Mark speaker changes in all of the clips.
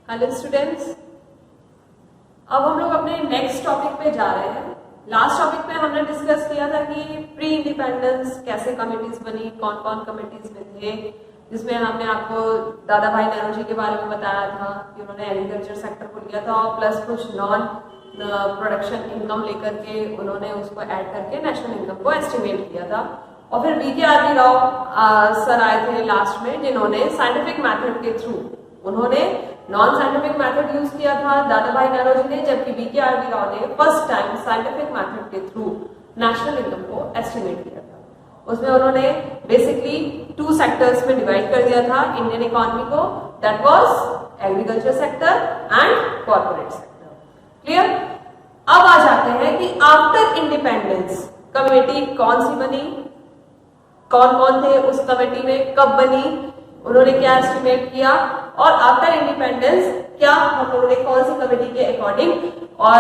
Speaker 1: Hello students, अब हम लोग अपने नेक्स्ट टॉपिक पे जा रहे हैं। लास्ट टॉपिक पे हमने डिस्कस किया था कि प्री इंडिपेंडेंस कैसे कमिटीज बनी, कौन कौन कमिटीज में थे, जिसमें हमने आपको दादा भाई नौरोजी के बारे में बताया था कि उन्होंने एग्रीकल्चर सेक्टर को लिया था और प्लस कुछ नॉन प्रोडक्शन इनकम लेकर के उन्होंने उसको ऐड करके नेशनल इनकम को एस्टिमेट किया था। और फिर BKRB राव सर आए थे लास्ट में, जिन्होंने साइंटिफिक मेथड के थ्रू उन्होंने नॉन साइंटिफिक मेथड यूज किया था दादा भाई नौरोजी ने, जबकि BKRB राव ने फर्स्ट टाइम साइंटिफिक मेथड के थ्रू नेशनल इनकम को एस्टिमेट किया था। उसमें उन्होंने बेसिकली 2 सेक्टर्स में डिवाइड कर दिया था इंडियन इकोनॉमी को, that was agriculture sector and corporate sector. Clear? अब आ जाते हैं कि आफ्टर इंडिपेंडेंस कमेटी कौन सी बनी, कौन कौन थे उस कमेटी में, कब बनी, उन्होंने क्या एस्टिमेट किया, और आफ्टर इंडिपेंडेंस क्या हम लोगों ने कौन सी कमेटी के अकॉर्डिंग और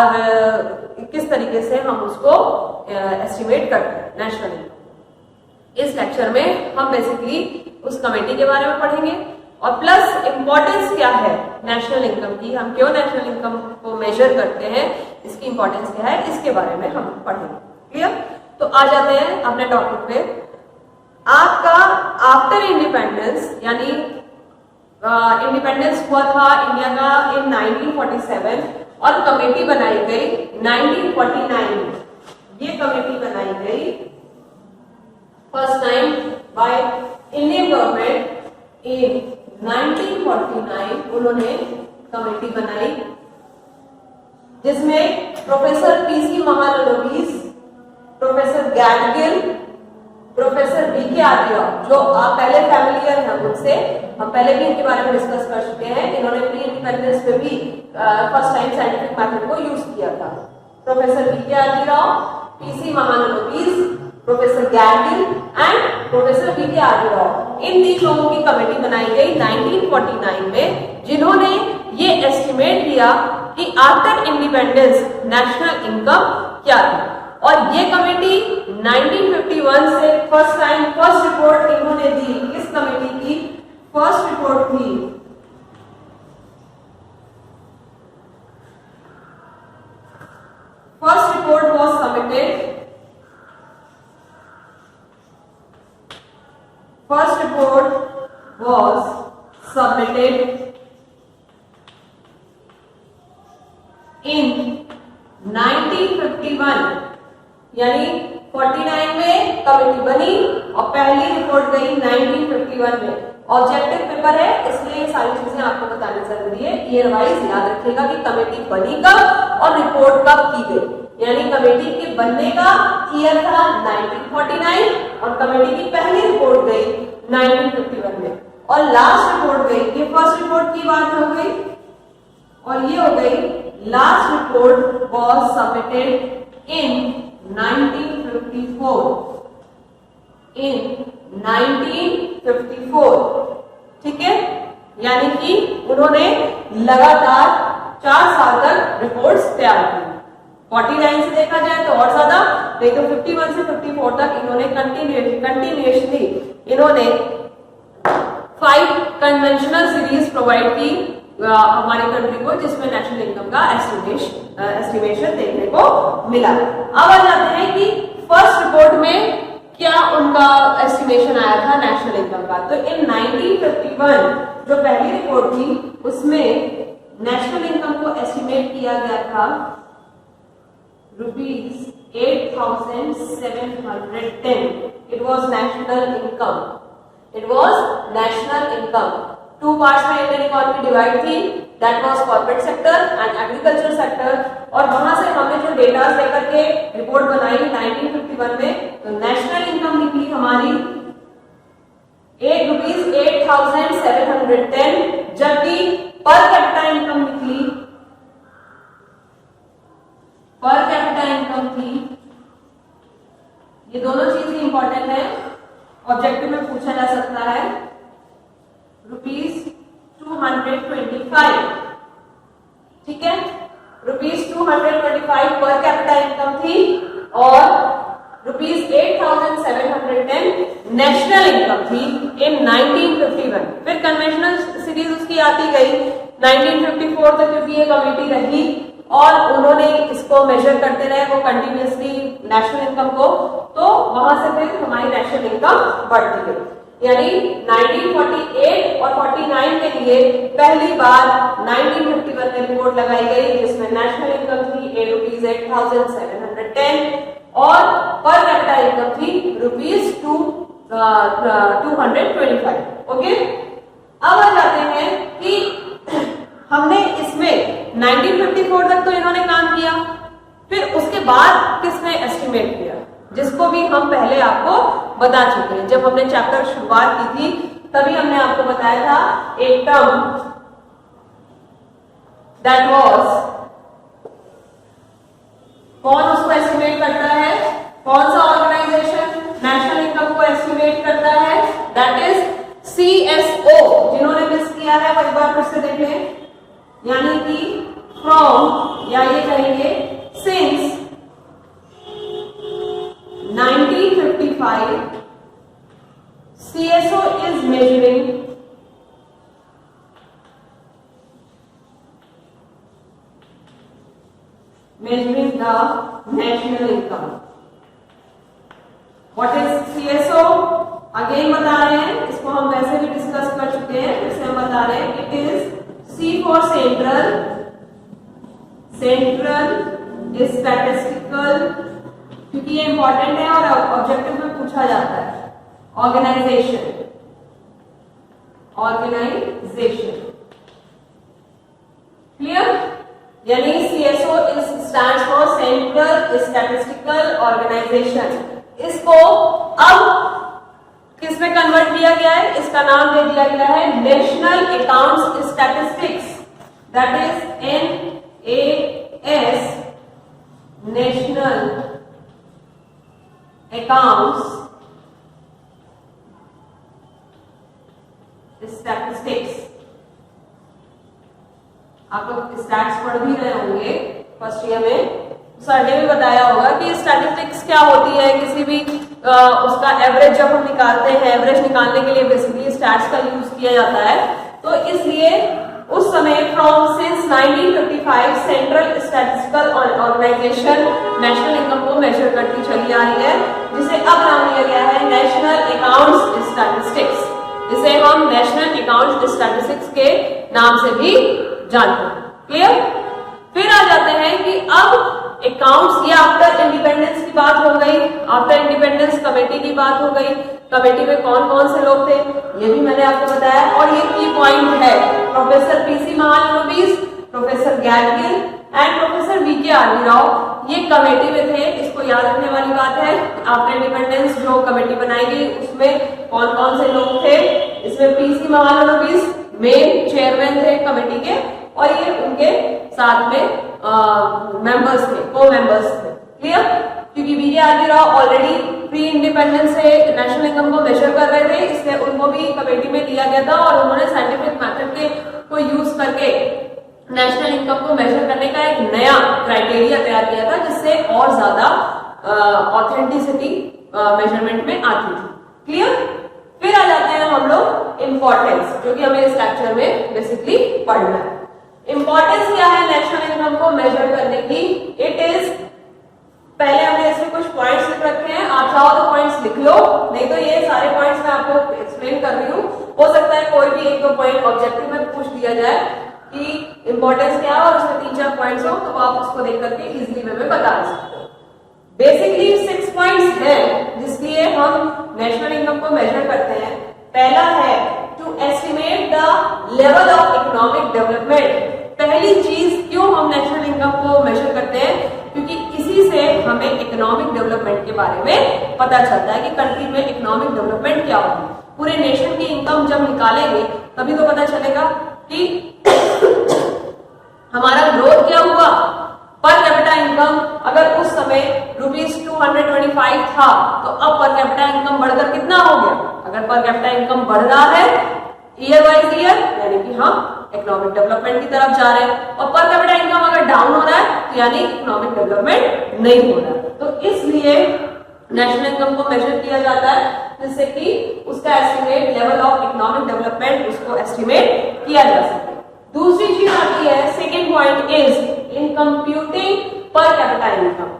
Speaker 1: किस तरीके से हम उसको एस्टिमेट करते हैं नेशनल इनकम। इस लेक्चर में हम बेसिकली उस कमेटी के बारे में पढ़ेंगे और प्लस इंपॉर्टेंस क्या है नेशनल इनकम की, हम क्यों नेशनल इनकम को मेजर करते हैं, इसकी इंपॉर्टेंस क्या है, इसके बारे में हम पढ़ेंगे। क्लियर? तो आ जाते हैं अपने टॉपिक पे। आपका आफ्टर इंडिपेंडेंस यानी इंडिपेंडेंस हुआ था इंडिया का इन 1947 और कमेटी बनाई गई 1949 में। ये कमेटी बनाई गई first time by Indian government इन 1949। उन्होंने कमेटी बनाई जिसमें professor PC Mahalanobis, professor Gadgil, professor BKRB Rao, जो आप पहले फैमिलियर हैं उनसे, हम पहले भी इनके बारे में डिस्कस कर चुके हैं। इन्होंने प्री इंडिपेंडेंस में भी फर्स्ट टाइम साइंटिफिक मेथड को यूज किया था। Professor BKRB Rao, PC Mahalanobis, professor Gadgil and professor BKRB Rao, इन 3 लोगों की कमेटी बनाई गई 1949 में, जिन्होंने ये एस्टिमेट किया कि आफ्टर इंडिपेंडेंस नेशनल इनकम क्या थी। और ये कमेटी 1951 से फर्स्ट रिपोर्ट इन्होंने दी। किस कमेटी की फर्स्ट रिपोर्ट थी? First report was submitted in 1951, यानी 49 में कमेटी बनी और पहली रिपोर्ट गई 1951 में। ऑब्जेक्टिव पेपर है इसलिए ये सारी चीजें आपको बतानी जरूरी है। ईयर वाइज याद रखिएगा कि कमेटी बनी कब और रिपोर्ट कब की गई। यानी कमेटी के बनने का ईयर था 1949 और कमेटी की पहली रिपोर्ट गई 1951 में और लास्ट रिपोर्ट गई, ये फर्स्ट रिपोर्ट की बात हो गई और ये हो गई last report was submitted in 1954। ठीक है, यानी कि उन्होंने लगातार 4 साल तक रिपोर्ट्स तैयार की। 49 से देखा जाए तो और ज्यादा, नहीं तो 51 से 54 तक इन्होंने कंटिन्यूअसली इन्होंने 5 कन्वेंशनल सीरीज प्रोवाइड की हमारी कंट्री को, जिसमें नेशनल इनकम का एस्टिमेशन देखने को मिला। अब आ जाते हैं कि फर्स्ट रिपोर्ट में क्या उनका एस्टिमेशन आया था नेशनल इनकम का। तो इन 1951 जो पहली रिपोर्ट थी उसमें नेशनल इनकम को एस्टिमेट किया गया था ₹8,710। It was national income. 2 parts में इंडियन इकोनॉमी डिवाइड थी, that was corporate sector and agriculture sector. और वहां से हमने जो डेटा लेकर के रिपोर्ट बनाई 1951 में, तो नेशनल इनकम निकली हमारी ₹8,710, जबकि पर कैपिटा इनकम निकली, पर कैपिटा इनकम थी, ये दोनों चीजें इंपॉर्टेंट है, ऑब्जेक्टिव में पूछा जा सकता है, ₹225। ठीक है, ₹225 पर कैपिटा इनकम थी और ₹8,710 नेशनल इनकम थी इन 1951। फिर कन्वेंशनल सीरीज उसकी आती गई 1954 तक क्योंकि ये कमेटी रही और उन्होंने इसको मेजर करते रहे वो कंटिन्यूअसली नेशनल इनकम को, तो वहां से फिर हमारी नेशनल इनकम बढ़ती गई। यानी 1948 और 49 के लिए पहली बार 1951 में रिपोर्ट लगाई गई जिसमें नेशनल इनकम थी ₹8,710 और पर कैपिटा इनकम थी ₹225। ओके, अब आ जाते हैं कि हमने इसमें 1954 तक तो इन्होंने काम किया, फिर उसके बाद किसने एस्टिमेट किया, जिसको भी हम पहले आपको बता चुके हैं। जब हमने चैप्टर शुरुआत की थी तभी हमने आपको बताया था एक टर्म दैट वाज, कौन उसको एस्टिमेट करता है, कौन सा ऑर्गेनाइजेशन नेशनल इनकम को एस्टिमेट करता है, दैट इज CSO। जिन्होंने मिस किया है वो एक बार फिर से देख लें, यानी कि फ्रॉम या ये कहेंगे since 1955 CSO is measuring the national income. What is CSO? Again बता रहे हैं, इसको हम वैसे भी डिस्कस कर चुके हैं, फिर से हम बता रहे हैं। It is C for central statistical, क्योंकि ये इंपॉर्टेंट है और ऑब्जेक्टिव में पूछा जाता है। ऑर्गेनाइजेशन क्लियर, यानी CSO stands for central statistical organization. इसको अब किस में कन्वर्ट किया गया है, इसका नाम दे दिया गया है national accounts statistics, that is NAS, national accounts statistics. आप लोग स्टैट्स पढ़ भी रहे होंगे फर्स्ट ईयर में, सर ने भी बताया होगा कि स्टैटिस्टिक्स क्या होती है। किसी भी उसका एवरेज जब हम निकालते हैं, एवरेज निकालने के लिए बेसिकली स्टैट्स का यूज किया जाता है। तो इसलिए उस समय from since 1955 central statistical organization national income को मेजर करती चली आ रही है, जिसे अब नाम दिया गया है नेशनल अकाउंट्स स्टैटिस्टिक्स, जिसे हम नेशनल अकाउंट्स स्टैटिस्टिक्स के नाम से भी जानते हैं। क्लियर, फिर आ जाते हैं कि अब अकाउंट्स, ये आफ्टर इंडिपेंडेंस की बात हो गई, आफ्टर इंडिपेंडेंस कमेटी की बात हो गई। कमेटी में कौन कौन से लोग थे ये भी मैंने आपको बताया, और ये की पॉइंट है professor PC Mahalanobis, professor Gadgil and professor VK आर्मी राव, ये कमेटी में थे। इसको याद रखने वाली बात है, आफ्टर इंडिपेंडेंस जो कमेटी बनाई गई उसमें कौन कौन से लोग थे। इसमें PC महालनोबिस मेन चेयरमैन थे कमेटी के, और ये उनके साथ में मेंबर्स थे, को मेंबर्स थे। क्लियर, क्योंकि VK आर्मी राव ऑलरेडी प्री इंडिपेंडेंस से नेशनल इनकम को मेजर कर रहे थे, इसलिए उनको भी कमेटी में लिया गया था और उन्होंने साइंटिफिक मेथड के को यूज करके नेशनल इनकम को मेजर करने का एक नया क्राइटेरिया तैयार किया था, जिससे और ज्यादा ऑथेंटिसिटी मेजरमेंट में आती थी। क्लियर, फिर आ जाते हैं हम लोग इंपॉर्टेंस, जो कि हमें इस लेक्चर में बेसिकली पढ़ना है। इंपॉर्टेंस क्या है नेशनल इनकम को मेजर करने की? इट इज, पहले हमने इसमें कुछ पॉइंट्स लिख रखे हैं, आप चाहो तो पॉइंट्स लिख लो, नहीं तो ये सारे पॉइंट्स मैं आपको एक्सप्लेन कर रही हूँ। हो सकता है कोई भी एक दो पॉइंट ऑब्जेक्टिव में पूछ दिया जाए कि इंपॉर्टेंस क्या है और उसमें 3-4 पॉइंट्स हो, तो आप उसको देख करके इजिली वे में बता सकते हो। बेसिकली 6 पॉइंट्स हैं जिसलिए हम नेशनल इनकम को मेजर करते हैं। पहला है to estimate the level of economic development. पहली चीज क्यों हम नेशनल इनकम को मेजर करते हैं? क्योंकि इसी से हमें इकोनॉमिक डेवलपमेंट के बारे में पता चलता है कि कंट्री में इकोनॉमिक डेवलपमेंट क्या होगी। पूरे नेशन की इनकम जब निकालेंगे तभी तो पता चलेगा कि हमारा ग्रोथ क्या हुआ। पर कैपिटा इनकम अगर उस समय ₹225 था तो अब पर कैपिटा इनकम बढ़कर कितना हो गया? अगर पर कैपिटा इनकम बढ़ रहा है ईयर वाइज ईयर, यानी कि हम इकोनॉमिक डेवलपमेंट की तरफ जा रहे हैं, और पर कैपिटा इनकम अगर डाउन हो रहा है तो यानी इकोनॉमिक डेवलपमेंट नहीं हो रहा है। तो इसलिए नेशनल इनकम को मेजर किया जाता है, जिससे कि उसका estimate level of economic development उसको एस्टिमेट किया जा सके। दूसरी चीज आती है, second point is in computing per capita income.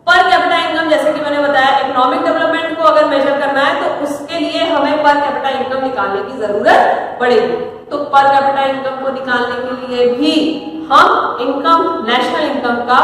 Speaker 1: Per capita income जैसे कि मैंने बताया, इकोनॉमिक डेवलपमेंट को अगर मेजर करना है तो उसके लिए हमें पर कैपिटा इनकम निकालने की जरूरत पड़ेगी। तो पर कैपिटा इनकम को निकालने के लिए भी हम इनकम, नेशनल इनकम का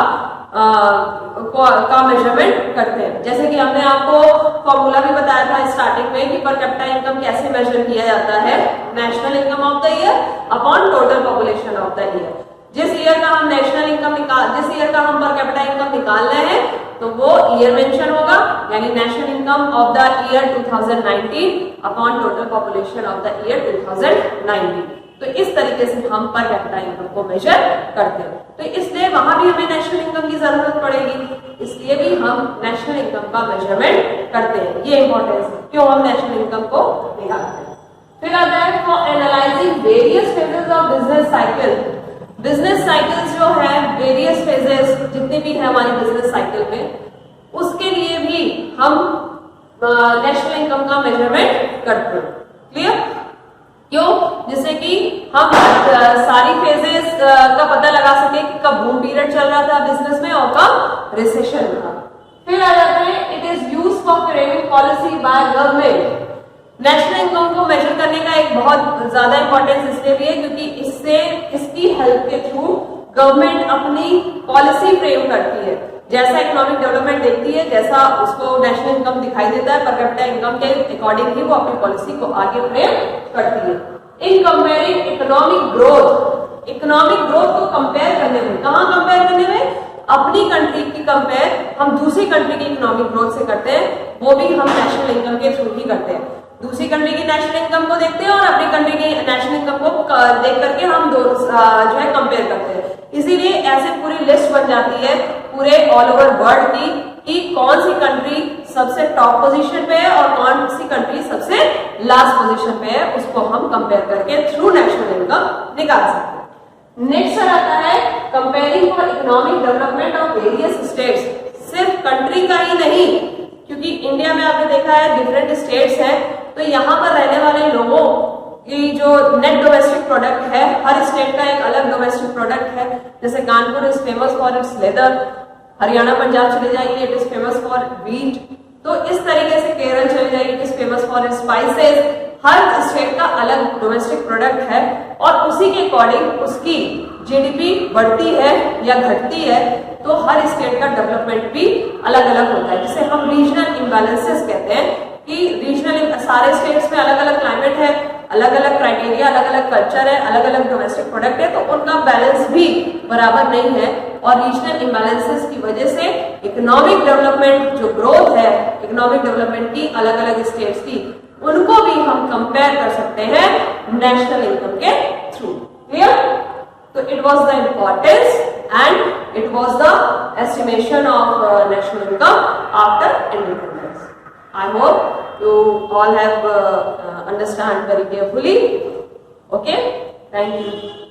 Speaker 1: मेजरमेंट करते हैं। जैसे कि हमने आपको फॉर्मूला भी बताया था स्टार्टिंग में कि पर कैपिटा इनकम कैसे मेजर किया जाता है, national income of the year upon total population of the year. जिस ईयर का हम नेशनल इनकम जिस ईयर का हम पर कैपिटा इनकम निकाल रहे हैं तो वो ईयर मेंशन होगा, यानी national income of the year 2019 upon total population of the year 2019। तो इस तरीके से हम पर कैपिटा इनकम को मेजर करते हैं। तो इसलिए वहां भी हमें नेशनल इनकम की जरूरत पड़ेगी, इसलिए भी हम नेशनल इनकम का मेजरमेंट करते हैं। ये इंपॉर्टेंस है क्यों हम नेशनल इनकम को निकालते हैं। फिर आता है for analysing various phases of business cycle. Business cycles जो है, वेरियस फेजेस जितने भी है हमारी बिजनेस साइकिल में, उसके लिए भी हम नेशनल इनकम का मेजरमेंट करते हैं। क्लियर? क्यों? जिससे कि हम सारी फेजेस का पता लगा सके कि कब बूम पीरियड चल रहा था बिजनेस में और कब रिसेशन था। फिर आ जाता है it is use for framing policy by government. National income को मेजर करने का एक बहुत ज्यादा इंपॉर्टेंस इसलिए भी है क्योंकि इससे, इसकी हेल्प के थ्रू गवर्नमेंट अपनी पॉलिसी फ्रेम करती है। जैसा इकोनॉमिक डेवलपमेंट देखती है, जैसा उसको नेशनल इनकम दिखाई देता है, पर कैपिटा इनकम के अकॉर्डिंग ही वो अपनी पॉलिसी को आगे फ्रेम करती है। इन comparing economic growth, economic growth को कंपेयर करने में, कहां कंपेयर करने में? अपनी कंट्री की कंपेयर हम दूसरी कंट्री की इकोनॉमिक ग्रोथ से करते हैं, वो भी हम नेशनल इनकम के थ्रू ही करते हैं। दूसरी कंट्री की नेशनल इनकम को देखते हैं और अपनी कंट्री की नेशनल इनकम को देख करके हम जो है कंपेयर करते हैं। इसीलिए ऐसे पूरी लिस्ट बन जाती है पूरे ऑल ओवर वर्ल्ड की कि कौन सी कंट्री सबसे टॉप पोजीशन पे है और कौन सी कंट्री सबसे लास्ट पोजीशन पे है, उसको हम कंपेयर करके थ्रू नेशनल इनकम निकाल सकते हैं। नेक्स्ट आता है comparing for economic development of various states. सिर्फ कंट्री का ही नहीं, क्योंकि इंडिया में आपने देखा है डिफरेंट स्टेट्स हैं, तो यहाँ पर रहने वाले लोगों की जो नेट डोमेस्टिक प्रोडक्ट है, हर स्टेट का एक अलग डोमेस्टिक प्रोडक्ट है। जैसे Kanpur is famous for its leather, Haryana Punjab चले जाइए it is famous for wheat, तो इस तरीके से केरल चले जाइए it is famous for its spices. Her state का अलग डोमेस्टिक प्रोडक्ट है और उसी के अकॉर्डिंग उसकी जीडीपी बढ़ती है या घटती है, तो हर स्टेट का डेवलपमेंट भी अलग अलग होता है, जिसे हम रीजनल इम्बैलेंसेस कहते हैं कि रीजनल, सारे स्टेट्स में अलग अलग क्लाइमेट है, अलग अलग क्राइटेरिया, अलग अलग कल्चर है, अलग अलग डोमेस्टिक प्रोडक्ट है, तो उनका बैलेंस भी बराबर नहीं है और रीजनल इम्बैलेंसेस की वजह से इकोनॉमिक डेवलपमेंट जो ग्रोथ है, इकोनॉमिक डेवलपमेंट की अलग अलग स्टेट्स की, उनको भी हम कंपेयर कर सकते हैं नेशनल इनकम के थ्रू। क्लियर? तो it was the importance and it was the estimation of national income after independence. I hope you all have understand very carefully. Okay, thank you.